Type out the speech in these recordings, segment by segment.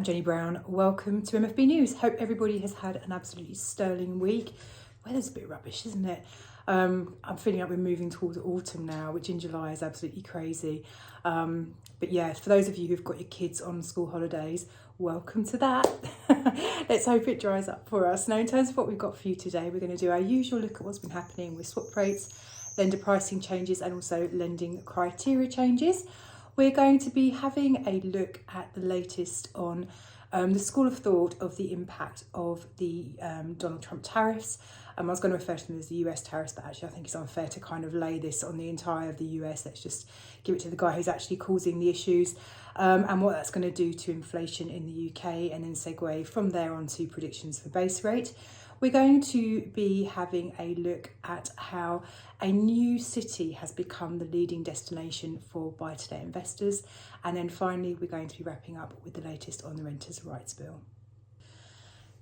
I'm Jeni Browne. Welcome to MFB News. Hope everybody has had an absolutely sterling week. Weather's a bit rubbish, isn't it? I'm feeling like we're moving towards autumn now, which in July is absolutely crazy. But yeah, for those of you who've got your kids on school holidays, welcome to that. Let's hope it dries up for us. Now, in terms of what we've got for you today, we're going to do our usual look at what's been happening with swap rates, lender pricing changes, and also lending criteria changes. We're going to be having a look at the latest on the school of thought of the impact of the Donald Trump tariffs. I was going to refer to them as the US tariffs, but actually I think it's unfair to kind of lay this on the entire of the US. Let's just give it to the guy who's actually causing the issues and what that's going to do to inflation in the UK, and then segue from there on to predictions for base rate. We're going to be having a look at how a new city has become the leading destination for buy-to-let investors. And then finally, we're going to be wrapping up with the latest on the Renters' Rights Bill.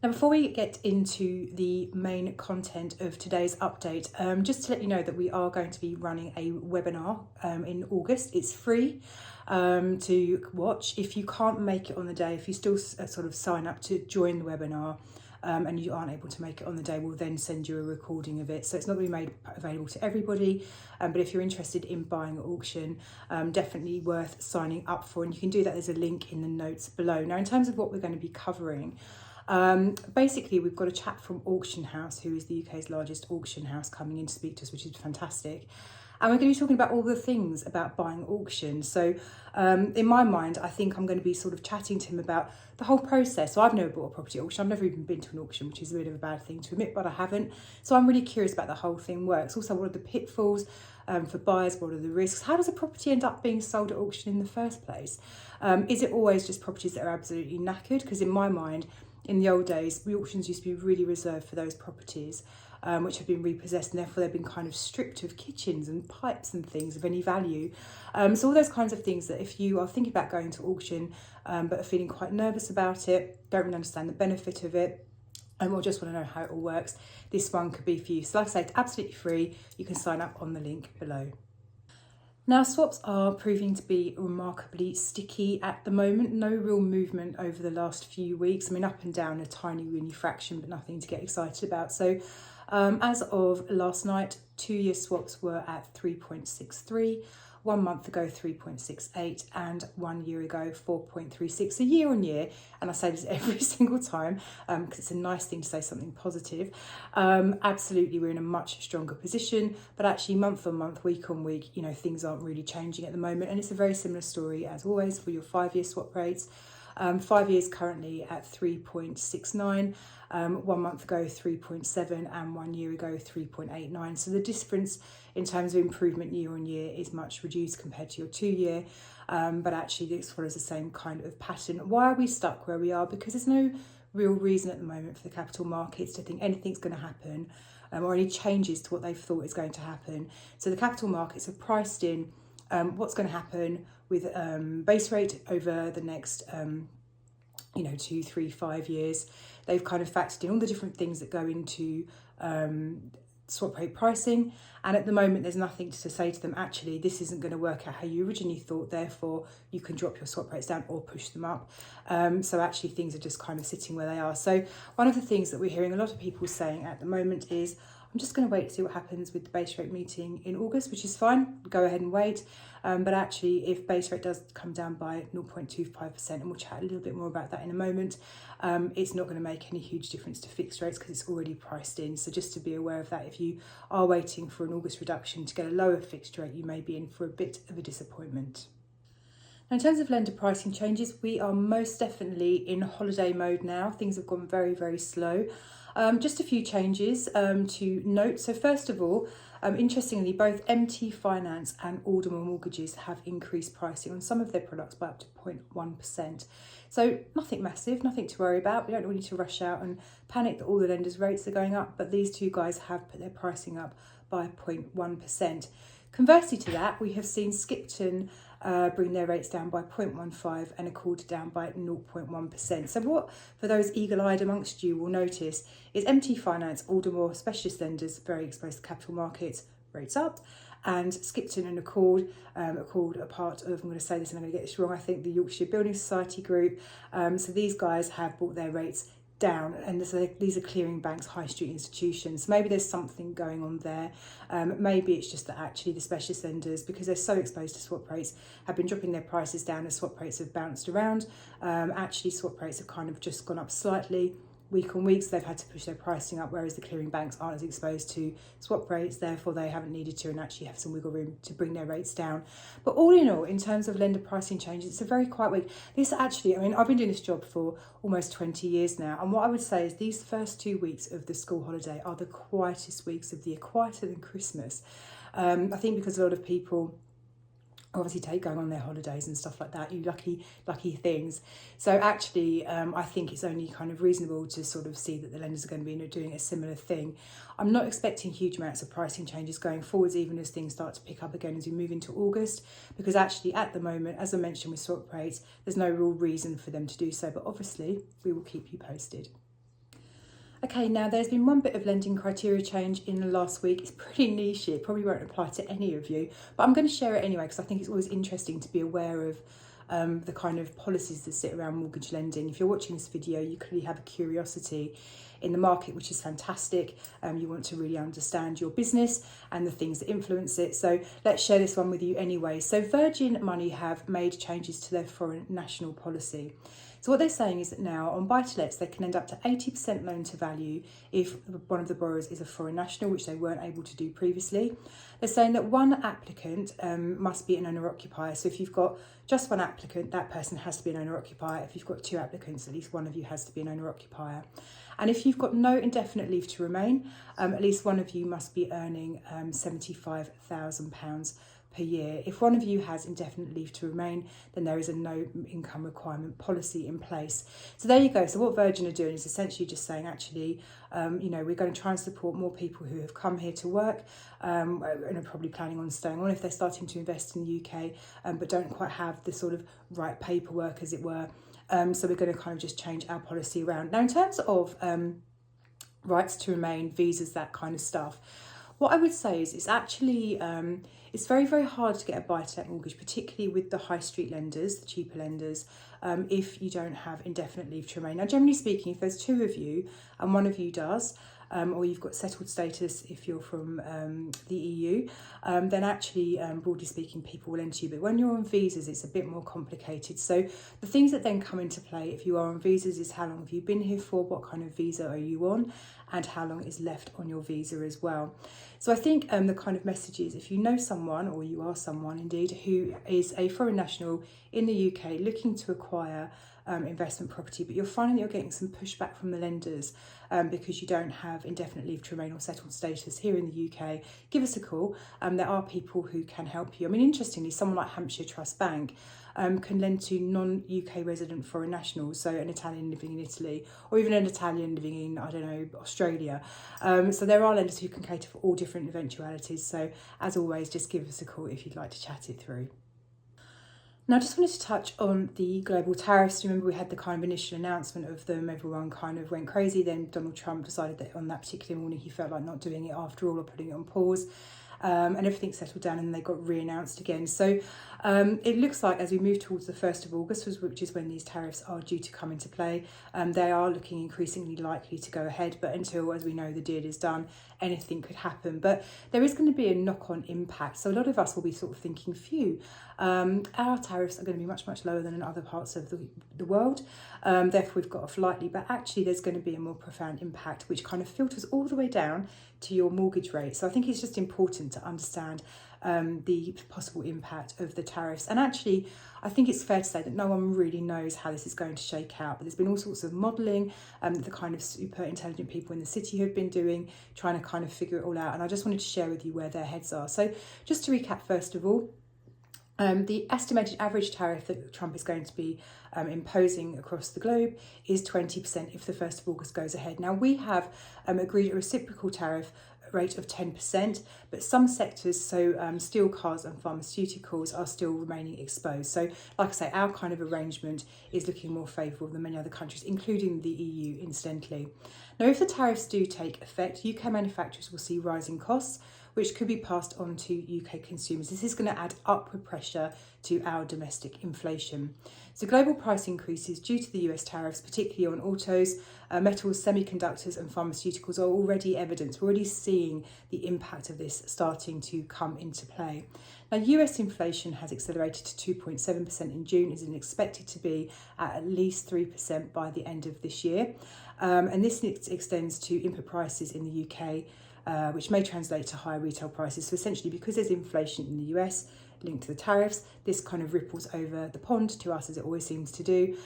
Now, before we get into the main content of today's update, just to let you know that we are going to be running a webinar in August. It's free to watch. If you can't make it on the day, if you still sort of sign up to join the webinar, and you aren't able to make it on the day, we'll then send you a recording of it. So it's not going to be made available to everybody, but if you're interested in buying at auction, definitely worth signing up for. And you can do that, there's a link in the notes below. Now, in terms of what we're going to be covering, basically we've got a chap from Auction House, who is the UK's largest auction house, coming in to speak to us, which is fantastic. And we're going to be talking about all the things about buying auction. So in my mind, I think I'm going to be sort of chatting to him about the whole process. So I've never bought a property at auction. I've never even been to an auction, which is a bit of a bad thing to admit, but I haven't. So I'm really curious about the whole thing works. Also, what are the pitfalls for buyers? What are the risks? How does a property end up being sold at auction in the first place? Is it always just properties that are absolutely knackered? Because in my mind, in the old days, the auctions used to be really reserved for those properties which have been repossessed, and therefore they've been kind of stripped of kitchens and pipes and things of any value. So all those kinds of things that if you are thinking about going to auction but are feeling quite nervous about it, don't really understand the benefit of it, and will just want to know how it all works, this one could be for you. So like I say, it's absolutely free. You can sign up on the link below. Now, swaps are proving to be remarkably sticky at the moment. No real movement over the last few weeks. I mean, up and down a tiny, weeny fraction, but nothing to get excited about. So as of last night, 2-year swaps were at 3.63, 1 month ago 3.68, and 1 year ago 4.36. So year on year, and I say this every single time because it's a nice thing to say something positive, absolutely we're in a much stronger position, but actually month on month, week on week, you know, things aren't really changing at the moment, and it's a very similar story as always for your 5-year swap rates. 5 years currently at 3.69, 1 month ago 3.7, and 1 year ago 3.89. So the difference in terms of improvement year on year is much reduced compared to your 2-year, but actually this follows the same kind of pattern. Why are we stuck where we are? Because there's no real reason at the moment for the capital markets to think anything's going to happen or any changes to what they've thought is going to happen. So the capital markets have priced in what's going to happen with base rate over the next 2, 3, 5 years. They've kind of factored in all the different things that go into swap rate pricing, and at the moment there's nothing to say to them, actually this isn't going to work out how you originally thought, therefore you can drop your swap rates down or push them up. So actually things are just kind of sitting where they are. So one of the things that we're hearing a lot of people saying at the moment is, I'm just going to wait to see what happens with the base rate meeting in August, which is fine, go ahead and wait. But actually, if base rate does come down by 0.25%, and we'll chat a little bit more about that in a moment, it's not going to make any huge difference to fixed rates because it's already priced in. So just to be aware of that, if you are waiting for an August reduction to get a lower fixed rate, you may be in for a bit of a disappointment. Now, in terms of lender pricing changes, we are most definitely in holiday mode now. Things have gone very, very slow. Just a few changes to note. So first of all, interestingly, both MT Finance and Alderman Mortgages have increased pricing on some of their products by up to 0.1%. So nothing massive, nothing to worry about. We don't really need to rush out and panic that all the lenders' rates are going up, but these two guys have put their pricing up by 0.1%. Conversely to that, we have seen Skipton bring their rates down by 0.15 and Accord down by 0.1%. So what, for those eagle-eyed amongst you, will notice is MT Finance, Aldermore, specialist lenders, very exposed to capital markets, rates up. And Skipton and Accord are part of, I'm going to say this and I'm going to get this wrong, I think the Yorkshire Building Society group. So these guys have brought their rates down, and so these are clearing banks, high street institutions. Maybe there's something going on there. Maybe it's just that actually the specialist lenders, because they're so exposed to swap rates, have been dropping their prices down as swap rates have bounced around. Actually swap rates have kind of just gone up slightly week on week, so they've had to push their pricing up, whereas the clearing banks aren't as exposed to swap rates, therefore they haven't needed to and actually have some wiggle room to bring their rates down. But all in all, in terms of lender pricing changes, it's a very quiet week. This actually, I mean, I've been doing this job for almost 20 years now, and what I would say is these first 2 weeks of the school holiday are the quietest weeks of the year, quieter than Christmas. I think because a lot of people obviously going on their holidays and stuff like that, you lucky things. So actually I think it's only kind of reasonable to sort of see that the lenders are going to be doing a similar thing. I'm not expecting huge amounts of pricing changes going forwards, even as things start to pick up again as we move into August, because actually at the moment, as I mentioned with swap rates, there's no real reason for them to do so, but obviously we will keep you posted. Okay, now there's been one bit of lending criteria change in the last week. It's pretty niche, it probably won't apply to any of you, but I'm going to share it anyway because I think it's always interesting to be aware of the kind of policies that sit around mortgage lending. If you're watching this video, you clearly have a curiosity in the market, which is fantastic. You want to really understand your business and the things that influence it. So let's share this one with you anyway. So Virgin Money have made changes to their foreign national policy. So what they're saying is that now on buy-to-lets, they can end up to 80% loan to value if one of the borrowers is a foreign national, which they weren't able to do previously. They're saying that one applicant must be an owner-occupier. So if you've got just one applicant, that person has to be an owner-occupier. If you've got two applicants, at least one of you has to be an owner-occupier. And if you've got no indefinite leave to remain, at least one of you must be earning £75,000 per year. If one of you has indefinite leave to remain, then there is a no income requirement policy in place. So there you go. So what Virgin are doing is essentially just saying, actually, we're going to try and support more people who have come here to work and are probably planning on staying on if they're starting to invest in the UK, but don't quite have the sort of right paperwork, as it were. So we're going to kind of just change our policy around. Now, in terms of rights to remain, visas, that kind of stuff, what I would say is it's actually, it's very, very hard to get a buy-to-let mortgage, particularly with the high street lenders, the cheaper lenders, if you don't have indefinite leave to remain. Now, generally speaking, if there's two of you and one of you does, or you've got settled status if you're from the EU, then actually, broadly speaking, people will lend to you. But when you're on visas, it's a bit more complicated. So the things that then come into play if you are on visas is how long have you been here for, what kind of visa are you on, and how long is left on your visa as well. So I think the kind of message is, if you know someone, or you are someone indeed, who is a foreign national in the UK looking to acquire investment property, but you're finding that you're getting some pushback from the lenders because you don't have indefinite leave to remain or settled status here in the UK, give us a call. There are people who can help you. I mean, interestingly, someone like Hampshire Trust Bank can lend to non-UK resident foreign nationals, so an Italian living in Italy, or even an Italian living in, I don't know, Australia. So there are lenders who can cater for all different eventualities. So as always, just give us a call if you'd like to chat it through. Now, I just wanted to touch on the global tariffs. Remember, we had the kind of initial announcement of them. Everyone kind of went crazy. Then Donald Trump decided that on that particular morning, he felt like not doing it after all, or putting it on pause. And everything settled down and they got re-announced again. So it looks like as we move towards the 1st of August, which is when these tariffs are due to come into play, they are looking increasingly likely to go ahead. But until, as we know, the deal is done, anything could happen. But there is going to be a knock-on impact. So a lot of us will be sort of thinking, phew, our tariffs are going to be much, much lower than in other parts of the world. Therefore, we've got off lightly. But actually, there's going to be a more profound impact, which kind of filters all the way down to your mortgage rate. So I think it's just important to understand the possible impact of the tariffs. And actually, I think it's fair to say that no one really knows how this is going to shake out. But there's been all sorts of modelling that the kind of super intelligent people in the city have been doing, trying to kind of figure it all out. And I just wanted to share with you where their heads are. So just to recap, first of all, the estimated average tariff that Trump is going to be imposing across the globe is 20% if the 1st of August goes ahead. Now, we have agreed a reciprocal tariff rate of 10%, but some sectors, so steel, cars and pharmaceuticals, are still remaining exposed. So like I say, our kind of arrangement is looking more favourable than many other countries, including the EU, incidentally. Now, if the tariffs do take effect, UK manufacturers will see rising costs, which could be passed on to UK consumers. This is going to add upward pressure to our domestic inflation. So global price increases due to the US tariffs, particularly on autos, metals, semiconductors and pharmaceuticals, are already evident. We're already seeing the impact of this starting to come into play. Now, US inflation has accelerated to 2.7% in June, is expected to be at least 3% by the end of this year. And this extends to input prices in the UK, which may translate to higher retail prices. So essentially, because there's inflation in the US linked to the tariffs, this kind of ripples over the pond to us, as it always seems to do,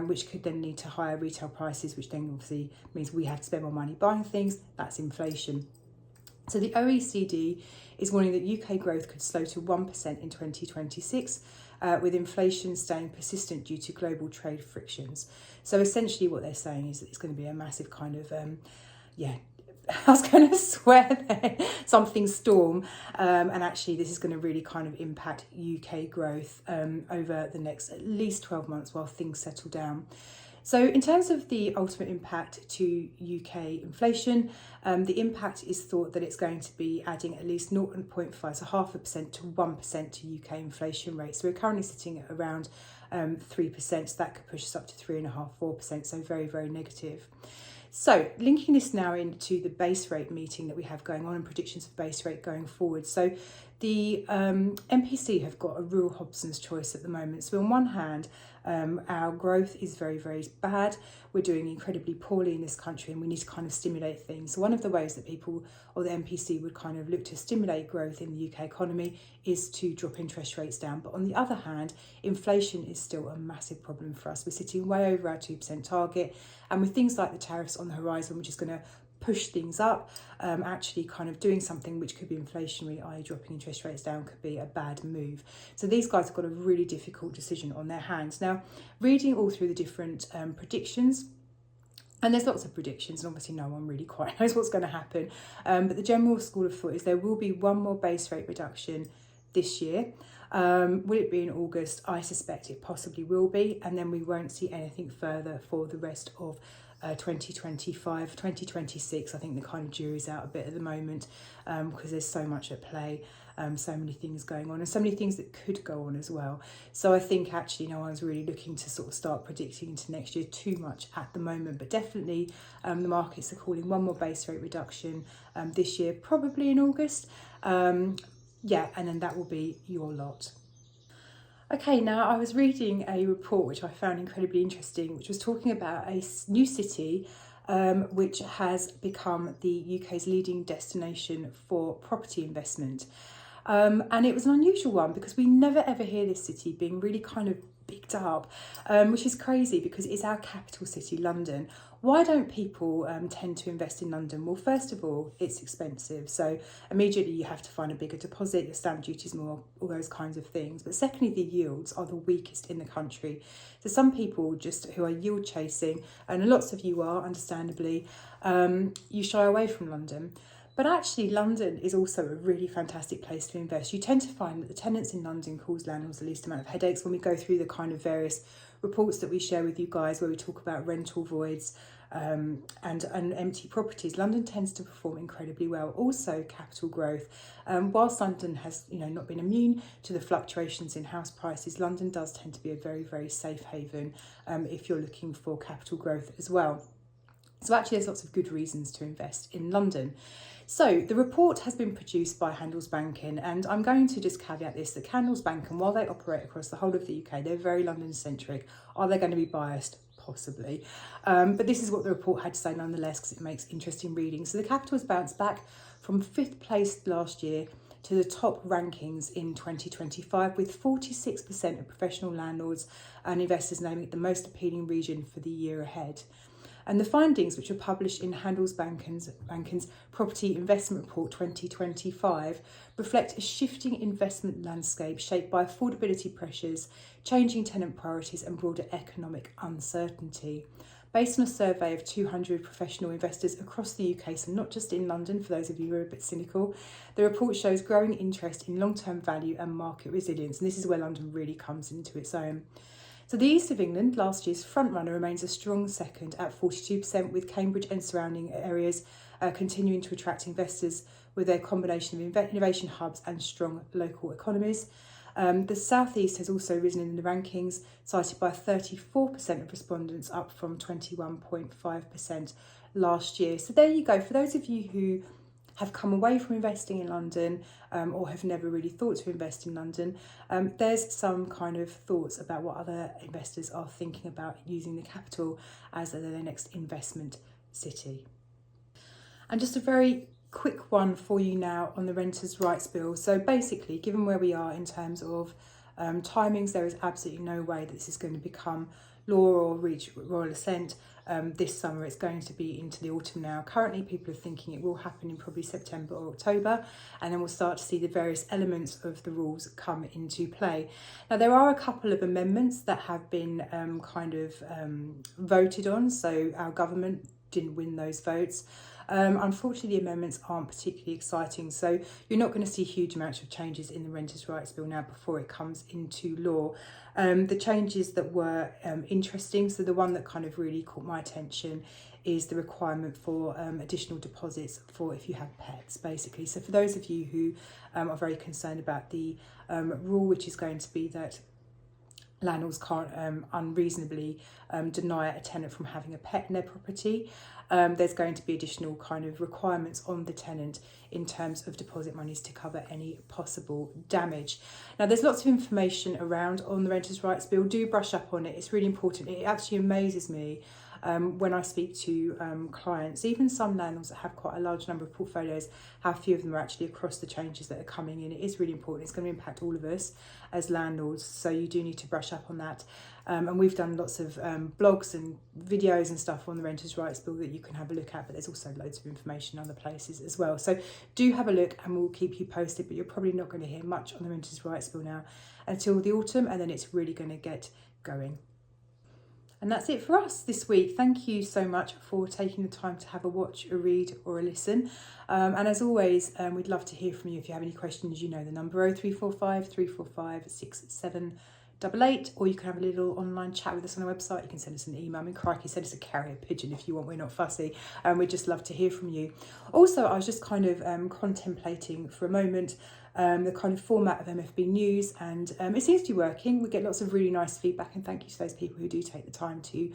which could then lead to higher retail prices, which then obviously means we have to spend more money buying things. That's inflation. So the OECD is warning that UK growth could slow to 1% in 2026, with inflation staying persistent due to global trade frictions. So essentially what they're saying is that it's going to be a massive kind of, I was going to swear there, something storm, and actually this is going to really kind of impact UK growth over the next at least 12 months while things settle down. So in terms of the ultimate impact to UK inflation, the impact is thought that it's going to be adding at least 0.5, so 0.5% to 1% to UK inflation rate. So we're currently sitting at around 3%, so that could push us up to 3.5%, 4%, so very, very negative. So linking this now into the base rate meeting that we have going on and predictions for base rate going forward. So the MPC have got a real Hobson's choice at the moment. So on one hand, our growth is very, very bad. We're doing incredibly poorly in this country and we need to kind of stimulate things. So one of the ways that people or the MPC would kind of look to stimulate growth in the UK economy is to drop interest rates down. But on the other hand, inflation is still a massive problem for us. We're sitting way over our 2% target. And with things like the tariffs on the horizon, which is going to push things up, actually kind of doing something which could be inflationary, i.e. dropping interest rates down, could be a bad move. So these guys have got a really difficult decision on their hands. Now, reading all through the different predictions, and there's lots of predictions and obviously no one really quite knows what's going to happen, but the general school of thought is there will be one more base rate reduction this year. Will it be in August? I suspect it possibly will be, and then we won't see anything further for the rest of 2025, 2026. I think the kind of jury's out a bit at the moment because there's so much at play, so many things going on and so many things that could go on as well. So I think actually no one's really looking to sort of start predicting into next year too much at the moment, but definitely the markets are calling one more base rate reduction this year, probably in August. And then that will be your lot. Okay, now I was reading a report which I found incredibly interesting, which was talking about a new city which has become the UK's leading destination for property investment. And it was an unusual one because we never ever hear this city being really kind of bigged up, which is crazy because it's our capital city, London. Why don't people tend to invest in London? Well, first of all, it's expensive. So immediately you have to find a bigger deposit, your stamp duty's more, all those kinds of things. But secondly, the yields are the weakest in the country. So some people just who are yield chasing, and lots of you are, understandably, you shy away from London. But actually, London is also a really fantastic place to invest. You tend to find that the tenants in London cause landlords the least amount of headaches. When we go through the kind of various reports that we share with you guys, where we talk about rental voids and empty properties, London tends to perform incredibly well. Also, capital growth. Whilst London has, not been immune to the fluctuations in house prices, London does tend to be a very, very safe haven if you're looking for capital growth as well. So actually, there's lots of good reasons to invest in London. So the report has been produced by Handelsbanken, and I'm going to just caveat this, that Handelsbanken, while they operate across the whole of the UK, they're very London-centric. Are they going to be biased? Possibly. But this is what the report had to say nonetheless, because it makes interesting reading. So the capital has bounced back from 5th place last year to the top rankings in 2025, with 46% of professional landlords and investors naming it the most appealing region for the year ahead. And the findings, which were published in Handelsbanken's Property Investment Report 2025, reflect a shifting investment landscape shaped by affordability pressures, changing tenant priorities and broader economic uncertainty. Based on a survey of 200 professional investors across the UK, so not just in London, for those of you who are a bit cynical, the report shows growing interest in long-term value and market resilience, and this is where London really comes into its own. So the East of England, last year's frontrunner, remains a strong second at 42%, with Cambridge and surrounding areas continuing to attract investors with their combination of innovation hubs and strong local economies. The South East has also risen in the rankings, cited by 34% of respondents, up from 21.5% last year. So there you go. For those of you who have come away from investing in London or have never really thought to invest in London, there's some kind of thoughts about what other investors are thinking about using the capital as their next investment city. And just a very quick one for you now on the Renters' Rights Bill. So basically, given where we are in terms of timings, there is absolutely no way that this is going to become law or reach royal assent this summer. It's going to be into the autumn now. Currently, people are thinking it will happen in probably September or October, and then we'll start to see the various elements of the rules come into play. Now, there are a couple of amendments that have been voted on, so our government didn't win those votes. Unfortunately, the amendments aren't particularly exciting, so you're not going to see huge amounts of changes in the Renters' Rights Bill now before it comes into law. The changes that were interesting, so the one that kind of really caught my attention is the requirement for additional deposits for if you have pets, basically. So for those of you who are very concerned about the rule, which is going to be that landlords can't unreasonably deny a tenant from having a pet in their property, there's going to be additional kind of requirements on the tenant in terms of deposit monies to cover any possible damage. Now, there's lots of information around on the Renters' Rights Bill. Do brush up on it. It's really important. It actually amazes me when I speak to clients, even some landlords that have quite a large number of portfolios, how few of them are actually across the changes that are coming in. It is really important. It's going to impact all of us as landlords, so you do need to brush up on that. And we've done lots of blogs and videos and stuff on the Renters' Rights Bill that you can have a look at, but there's also loads of information on other places as well. So do have a look and we'll keep you posted, but you're probably not going to hear much on the Renters' Rights Bill now until the autumn, and then it's really going to get going. And that's it for us this week. Thank you so much for taking the time to have a watch, a read or a listen. And as always, we'd love to hear from you. If you have any questions, you know the number 0345 345 6788, or you can have a little online chat with us on our website. You can send us an email. I mean, crikey, send us a carrier pigeon if you want. We're not fussy. We'd just love to hear from you. Also, I was just kind of contemplating for a moment the kind of format of MFB News, and it seems to be working. We get lots of really nice feedback, and thank you to those people who do take the time to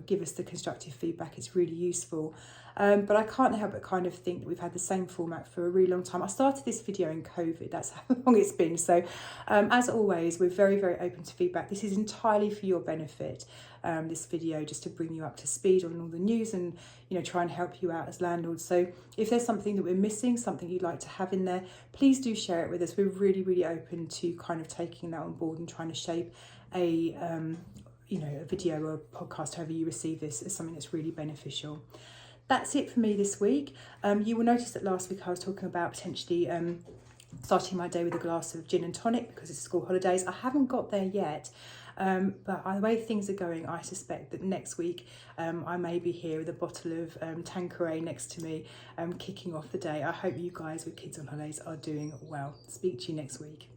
give us the constructive feedback. It's really useful. But I can't help but kind of think that we've had the same format for a really long time. I started this video in COVID, that's how long it's been. So as always, we're very, very open to feedback. This is entirely for your benefit, this video, just to bring you up to speed on all the news and, you know, try and help you out as landlords. So if there's something that we're missing, something you'd like to have in there, please do share it with us. We're really, really open to kind of taking that on board and trying to shape a video or a podcast, however you receive this, as something that's really beneficial. That's it for me this week. You will notice that last week I was talking about potentially starting my day with a glass of gin and tonic because it's school holidays. I haven't got there yet, but the way things are going, I suspect that next week I may be here with a bottle of Tanqueray next to me, kicking off the day. I hope you guys with kids on holidays are doing well. Speak to you next week.